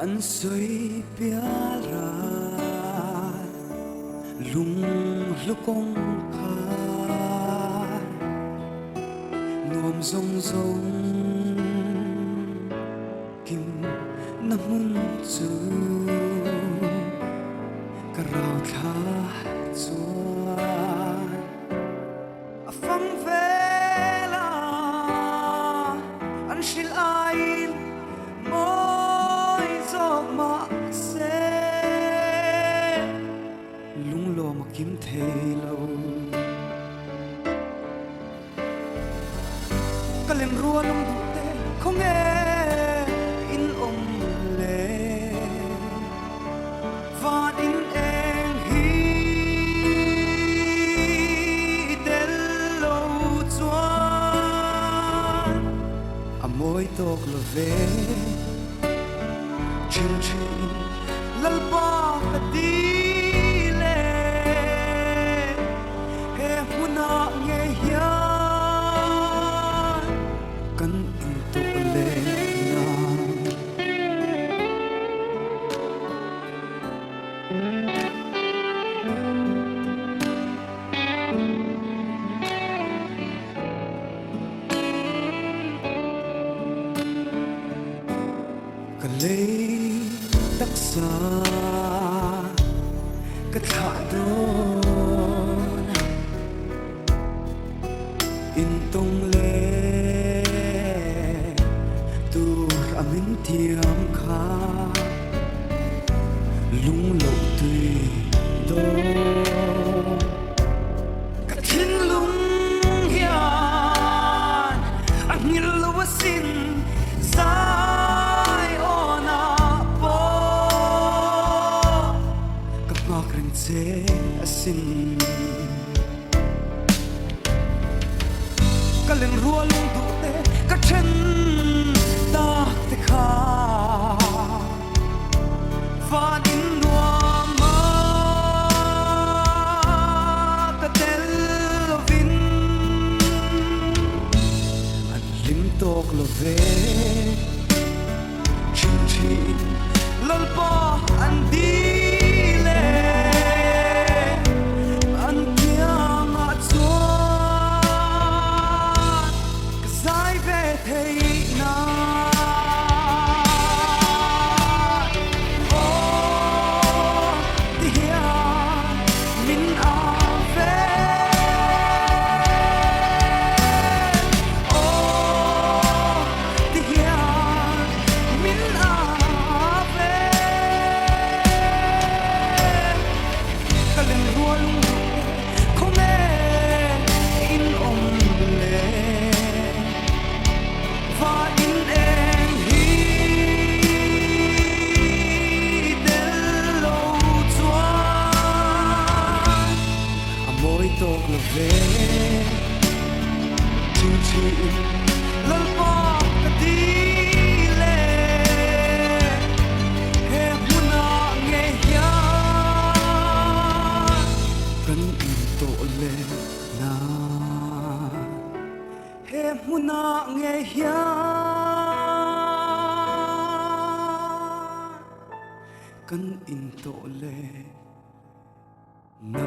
an soi pia ra lung lukong kha nuam zong zong kim namun chu karau tha chuan a fang vela an shil ain moi zo ma se lung lo ma kim thei lo kalem rua lung du te không nghe in om le và in em hi del lo chuan a moi tok lo ve chin chin lal pa ka di le he huna nge hian kan in to le na ka lấy đắc xa ka thả đôn in tông lệ tu amin thiam kha lung lộ tùy đô ka thiên lung hian anh nhìn lâu xin sai ona po các ngọc rình chế xin các lên rùa lung tụ tê các chân ta tê khá và đến đùa mơ các tên lo vin anh lim tộc lo về chin chin lal pa an di le an kia ngã chuan ka zai ve thei na o ti hia min a ve o ti hia min a ve ka lên rua lung không nghe in om le và in em hi del lo chuan a moi tok lo ve chin chin lal pa ka di le he huna nge hian kan in to le na he huna nge hian kan in to le na